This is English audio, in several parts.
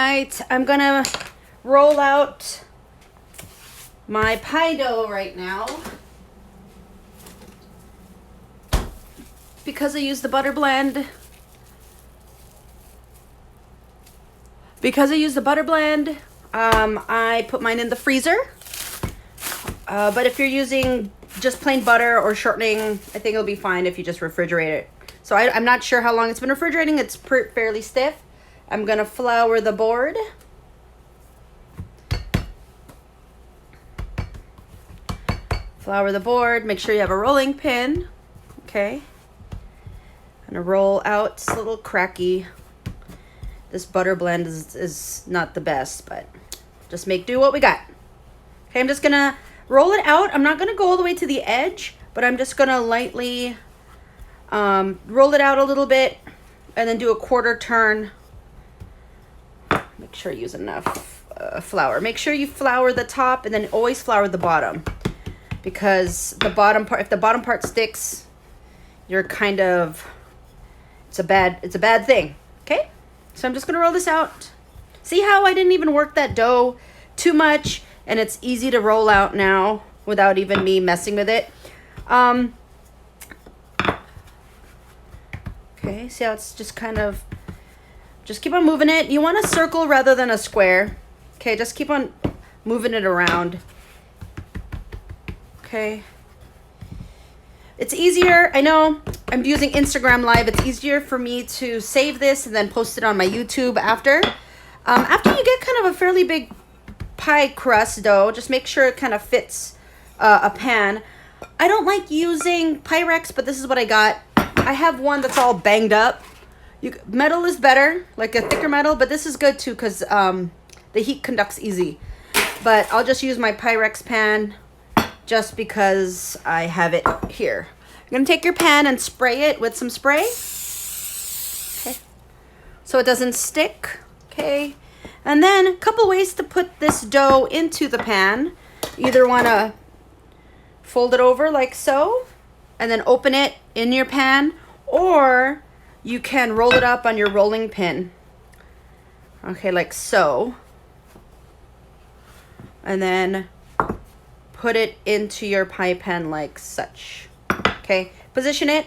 right, I'm gonna roll out my pie dough right now. Because I use the butter blend. I put mine in the freezer. But if you're using just plain butter or shortening, I think it'll be fine if you just refrigerate it. So I'm not sure how long it's been refrigerating. It's fairly stiff. I'm gonna flour the board. Make sure you have a rolling pin. Okay. I'm gonna roll out. It's a little cracky. This butter blend is not the best, but just make do what we got. Okay, I'm just gonna roll it out. I'm not gonna go all the way to the edge, but I'm just gonna lightly roll it out a little bit and then do a quarter turn. Make sure you use enough flour. Make sure you flour the top and then always flour the bottom, because the bottom part, if the bottom part sticks, you're kind of, it's a bad thing. Okay, so I'm just gonna roll this out. See how I didn't even work that dough too much, and it's easy to roll out now without even me messing with it. Okay, see how it's just kind of, just keep on moving it. You want a circle rather than a square. Okay, just keep on moving it around. Okay. It's easier, I know I'm using Instagram Live. It's easier for me to save this and then post it on my YouTube after. After you get kind of a fairly big pie crust dough, just make sure it kind of fits a pan. I don't like using Pyrex, but this is what I got. I have one that's all banged up. Metal is better, like a thicker metal, but this is good too because the heat conducts easy. But I'll just use my Pyrex pan just because I have it here. You're gonna take your pan and spray it with some spray. Okay, so it doesn't stick. Okay, and then a couple ways to put this dough into the pan. You either want to fold it over like so and then open it in your pan, or you can roll it up on your rolling pin. Okay, like so. And then put it into your pie pan like such. Okay, position it.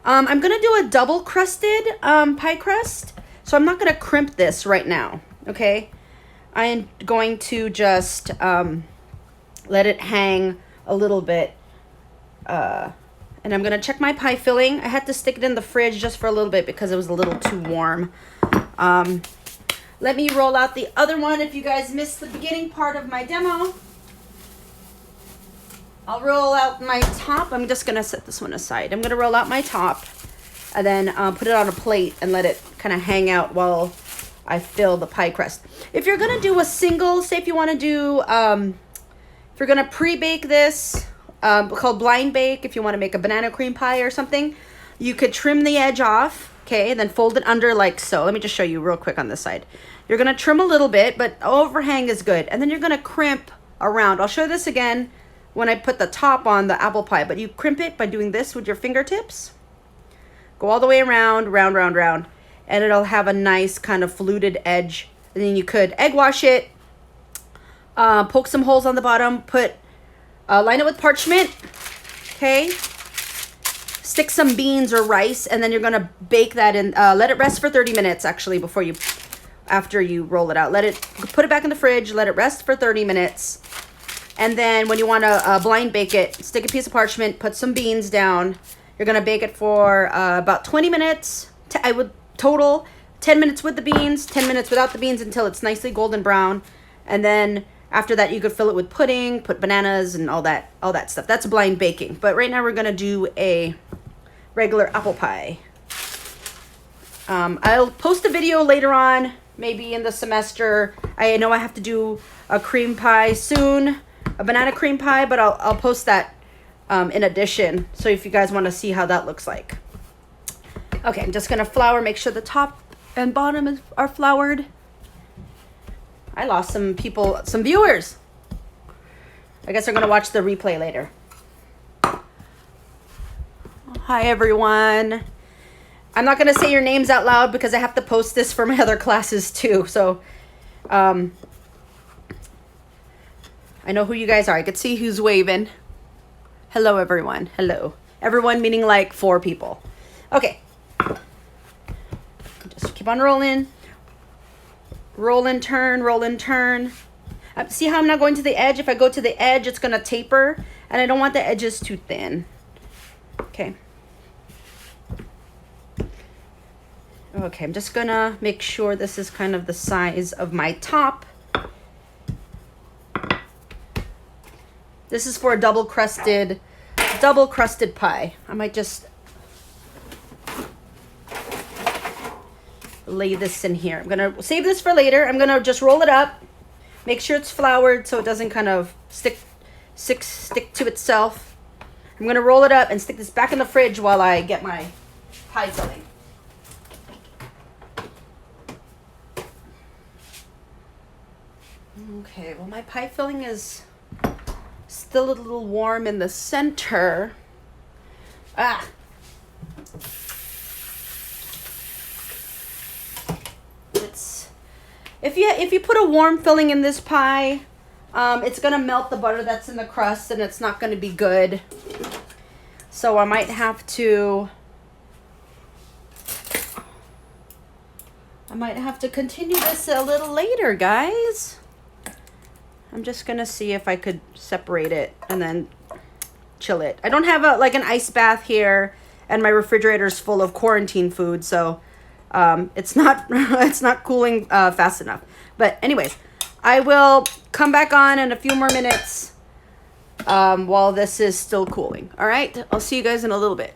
I'm gonna do a double crusted pie crust, so I'm not gonna crimp this right now. Okay, I am going to just let it hang a little bit, and I'm gonna check my pie filling. I had to stick it in the fridge just for a little bit because it was a little too warm. Let me roll out the other one. If you guys missed the beginning part of my demo, I'll roll out my top. I'm just gonna set this one aside. I'm gonna roll out my top and then put it on a plate and let it kind of hang out while I fill the pie crust. If you're gonna do a single, say if you wanna do, if you're gonna pre-bake this, called blind bake, if you wanna make a banana cream pie or something, you could trim the edge off, okay, and then fold it under like so. Let me just show you real quick on this side. You're gonna trim a little bit, but overhang is good. And then you're gonna crimp around. I'll show this again when I put the top on the apple pie, but you crimp it by doing this with your fingertips. Go all the way around, round, round, round, and it'll have a nice kind of fluted edge. And then you could egg wash it, poke some holes on the bottom, line it with parchment, okay? Stick some beans or rice, and then you're gonna bake that in, let it rest for 30 minutes actually after you roll it out. Put it back in the fridge, let it rest for 30 minutes. And then when you want to blind bake it, stick a piece of parchment, put some beans down. You're going to bake it for about 20 minutes. I would total 10 minutes with the beans, 10 minutes without the beans until it's nicely golden brown. And then after that, you could fill it with pudding, put bananas and all that stuff. That's blind baking. But right now we're going to do a regular apple pie. I'll post a video later on, maybe in the semester. I know I have to do a cream pie soon, a banana cream pie, but I'll post that in addition. So if you guys want to see how that looks like. Okay, I'm just gonna flour, make sure the top and bottom are floured. I lost some viewers. I guess they're gonna watch the replay later. Hi everyone. I'm not gonna say your names out loud because I have to post this for my other classes too. So I know who you guys are. I could see who's waving. Hello, everyone. Hello. Everyone meaning like 4 people. Okay. Just keep on rolling. Roll and turn, roll and turn. See how I'm not going to the edge? If I go to the edge, it's going to taper. And I don't want the edges too thin. Okay. Okay, I'm just going to make sure this is kind of the size of my top. This is for a double crusted pie. I might just lay this in here. I'm gonna save this for later. I'm gonna just roll it up, make sure it's floured so it doesn't kind of stick to itself. I'm gonna roll it up and stick this back in the fridge while I get my pie filling. Okay, well my pie filling is still a little warm in the center. If you put a warm filling in this pie, it's gonna melt the butter that's in the crust and it's not gonna be good. So I might have to continue this a little later, guys. I'm just gonna see if I could separate it and then chill it. I don't have like an ice bath here, and my refrigerator's full of quarantine food, so it's not it's not cooling fast enough. But anyways, I will come back on in a few more minutes while this is still cooling. All right, I'll see you guys in a little bit.